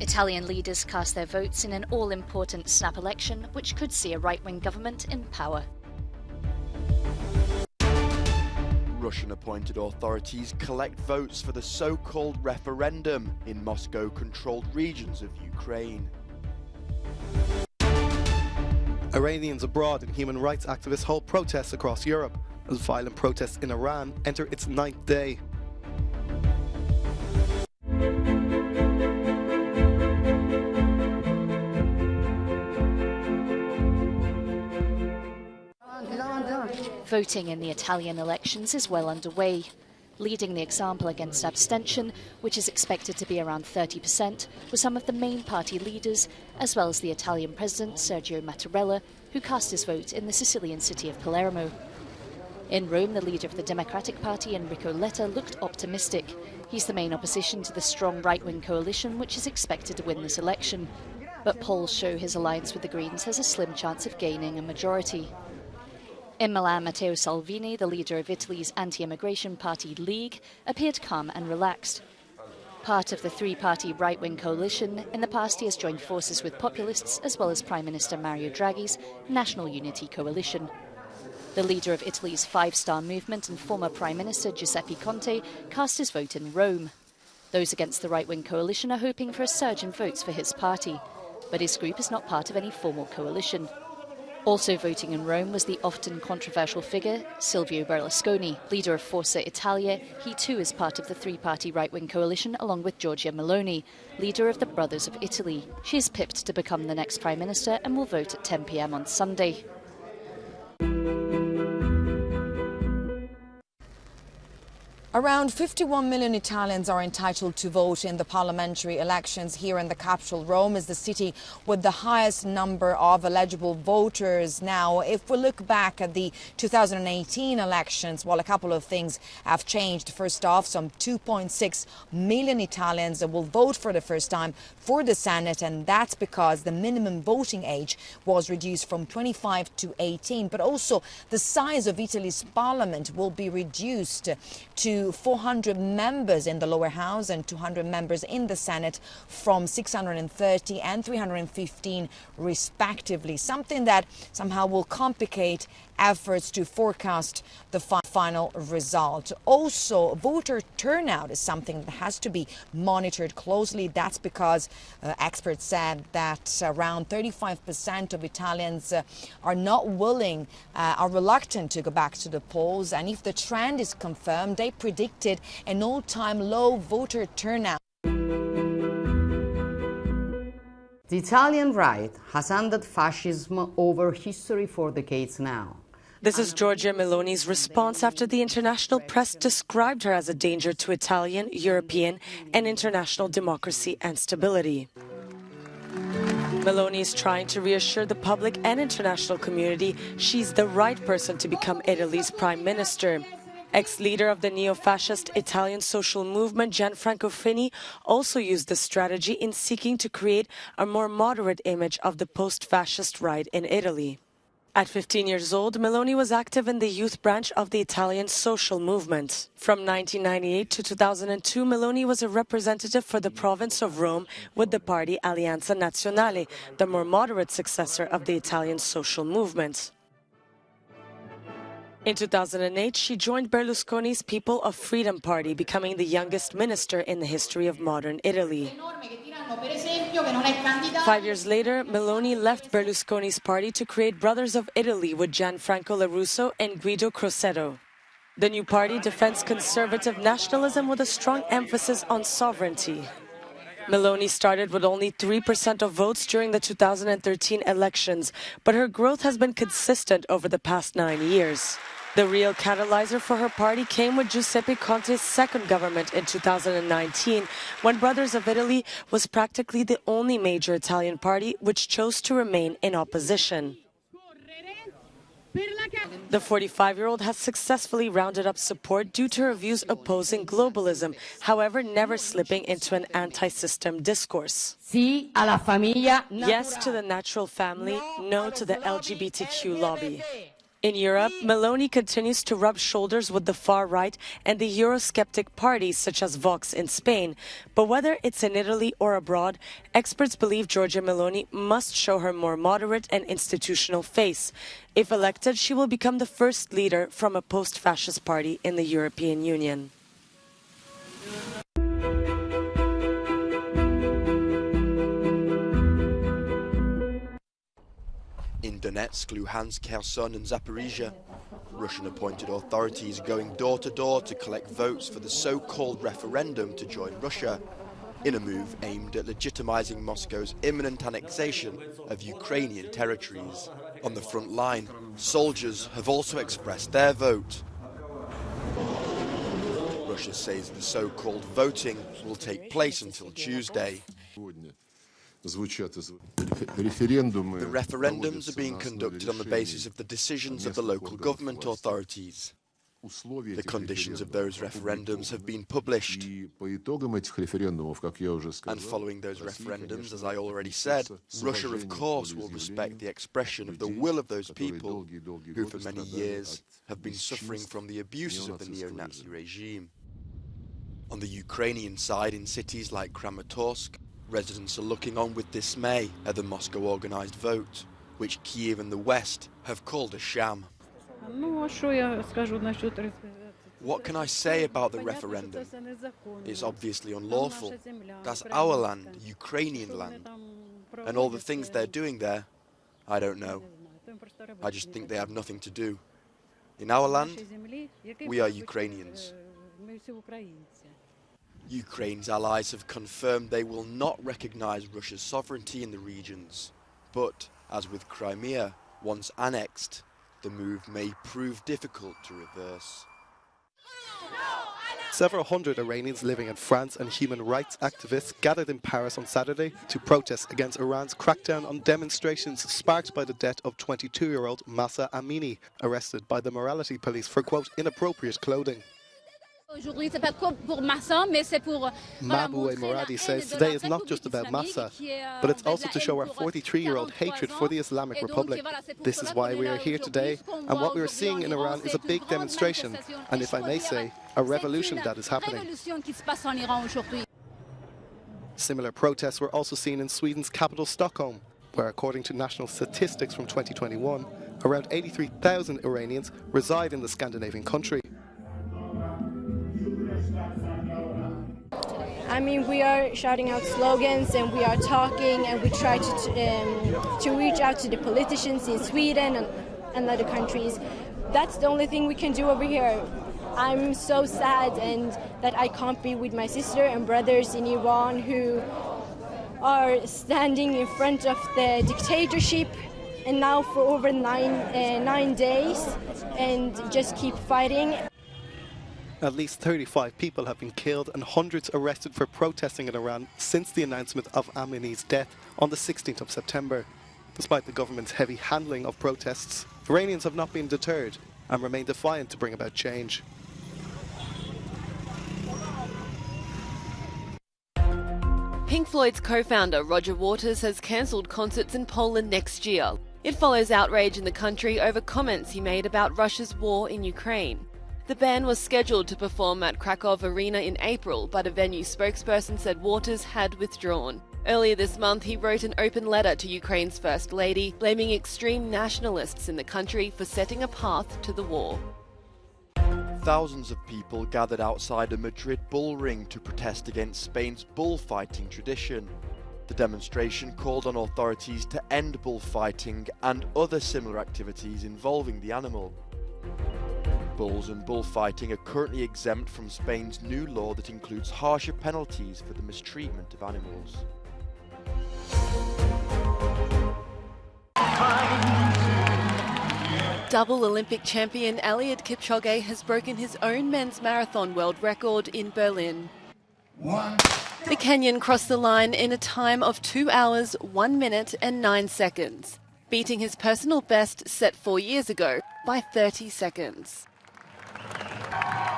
Italian leaders cast their votes in an all-important snap election, which could see a right-wing government in power. Russian-appointed authorities collect votes for the so-called referendum in Moscow-controlled regions of Ukraine. Iranians abroad and human rights activists hold protests across Europe as violent protests in Iran enter its 9th day. Voting in the Italian elections is well underway. Leading the example against abstention, which is expected to be around 30%, were some of the main party leaders, as well as the Italian president Sergio Mattarella, who cast his vote in the Sicilian city of Palermo. In Rome, the leader of the Democratic Party, Enrico Letta, looked optimistic. He's the main opposition to the strong right-wing coalition, which is expected to win this election. But polls show his alliance with the Greens has a slim chance of gaining a majority. In Milan, Matteo Salvini, the leader of Italy's anti-immigration party League, appeared calm and relaxed. Part of the three-party right-wing coalition, in the past he has joined forces with populists as well as Prime Minister Mario Draghi's National Unity Coalition. The leader of Italy's Five-Star Movement and former Prime Minister Giuseppe Conte cast his vote in Rome. Those against the right-wing coalition are hoping for a surge in votes for his party, but his group is not part of any formal coalition. Also voting in Rome was the often controversial figure, Silvio Berlusconi, leader of Forza Italia. He too is part of the three-party right-wing coalition, along with Giorgia Meloni, leader of the Brothers of Italy. She is pipped to become the next Prime Minister and will vote at 10 p.m. on Sunday. Around 51 million Italians are entitled to vote in the parliamentary elections here in the capital. Rome is the city with the highest number of eligible voters. Now, if we look back at the 2018 elections, well, a couple of things have changed. First off, some 2.6 million Italians will vote for the first time for the Senate, and that's because the minimum voting age was reduced from 25 to 18. But also, the size of Italy's parliament will be reduced to 400 members in the lower house and 200 members in the Senate, from 630 and 315 respectively, something that somehow will complicate efforts to forecast the final result. Also, voter turnout is something that has to be monitored closely. That's because experts said that around 35% of Italians are not willing, are reluctant to go back to the polls. And if the trend is confirmed, they predicted an all-time low voter turnout. The Italian right has handed fascism over history for decades now. This is Giorgia Meloni's response after the international press described her as a danger to Italian, European and international democracy and stability. Meloni is trying to reassure the public and international community she's the right person to become Italy's prime minister. Ex-leader of the neo-fascist Italian social movement, Gianfranco Fini, also used this strategy in seeking to create a more moderate image of the post-fascist right in Italy. At 15 years old, Meloni was active in the youth branch of the Italian social movement. From 1998 to 2002, Meloni was a representative for the province of Rome with the party Alleanza Nazionale, the more moderate successor of the Italian social movement. In 2008, she joined Berlusconi's People of Freedom Party, becoming the youngest minister in the history of modern Italy. 5 years later, Meloni left Berlusconi's party to create Brothers of Italy with Gianfranco La Russo and Guido Crosetto. The new party defends conservative nationalism with a strong emphasis on sovereignty. Meloni started with only 3% of votes during the 2013 elections, but her growth has been consistent over the past 9 years. The real catalyzer for her party came with Giuseppe Conte's second government in 2019, when Brothers of Italy was practically the only major Italian party which chose to remain in opposition. The 45-year-old has successfully rounded up support due to her views opposing globalism, however never slipping into an anti-system discourse. Yes to the natural family, no to the LGBTQ lobby. In Europe, Meloni continues to rub shoulders with the far right and the Eurosceptic parties such as Vox in Spain. But whether it's in Italy or abroad, experts believe Giorgia Meloni must show her more moderate and institutional face. If elected, she will become the first leader from a post-fascist party in the European Union. In Donetsk, Luhansk, Kherson and Zaporizhia, Russian-appointed authorities are going door-to-door to collect votes for the so-called referendum to join Russia, in a move aimed at legitimizing Moscow's imminent annexation of Ukrainian territories. On the front line, soldiers have also expressed their vote. Russia says the so-called voting will take place until Tuesday. The referendums are being conducted on the basis of the decisions of the local government authorities. The conditions of those referendums have been published. And following those referendums, as I already said, Russia, of course, will respect the expression of the will of those people who for many years have been suffering from the abuses of the neo-Nazi regime. On the Ukrainian side, in cities like Kramatorsk, residents are looking on with dismay at the Moscow-organised vote, which Kiev and the West have called a sham. What can I say about the referendum? It's obviously unlawful. That's our land, Ukrainian land. And all the things they're doing there, I don't know. I just think they have nothing to do. In our land, we are Ukrainians. Ukraine's allies have confirmed they will not recognise Russia's sovereignty in the regions. But, as with Crimea, once annexed, the move may prove difficult to reverse. Several hundred Iranians living in France and human rights activists gathered in Paris on Saturday to protest against Iran's crackdown on demonstrations sparked by the death of 22-year-old Mahsa Amini, arrested by the morality police for, quote, inappropriate clothing. Maboué Moradi says today is not just about Mahsa, but it's also to show our 43-year-old hatred for the Islamic Republic. This is why we are here today, and what we are seeing in Iran is a big demonstration, and if I may say, a revolution that is happening. Similar protests were also seen in Sweden's capital, Stockholm, where, according to national statistics from 2021, around 83,000 Iranians reside in the Scandinavian country. I mean, we are shouting out slogans and we are talking and we try to reach out to the politicians in Sweden and other countries. That's the only thing we can do over here. I'm so sad and that I can't be with my sister and brothers in Iran who are standing in front of the dictatorship and now for over nine days and just keep fighting. At least 35 people have been killed and hundreds arrested for protesting in Iran since the announcement of Amini's death on the 16th of September. Despite the government's heavy handling of protests, Iranians have not been deterred and remain defiant to bring about change. Pink Floyd's co-founder Roger Waters has cancelled concerts in Poland next year. It follows outrage in the country over comments he made about Russia's war in Ukraine. The band was scheduled to perform at Krakow Arena in April, but a venue spokesperson said Waters had withdrawn. Earlier this month, he wrote an open letter to Ukraine's First Lady, blaming extreme nationalists in the country for setting a path to the war. Thousands of people gathered outside a Madrid bull ring to protest against Spain's bullfighting tradition. The demonstration called on authorities to end bullfighting and other similar activities involving the animal. Bulls and bullfighting are currently exempt from Spain's new law that includes harsher penalties for the mistreatment of animals. Double Olympic champion Eliud Kipchoge has broken his own men's marathon world record in Berlin. The Kenyan crossed the line in a time of 2 hours, 1 minute and 9 seconds, beating his personal best set 4 years ago by 30 seconds.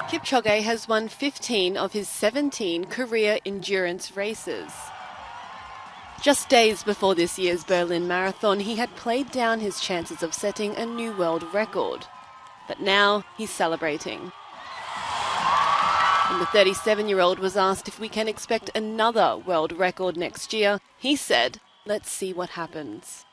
Kipchoge has won 15 of his 17 career endurance races. Just days before this year's Berlin Marathon, he had played down his chances of setting a new world record. But now he's celebrating. When the 37-year-old was asked if we can expect another world record next year, he said, "Let's see what happens."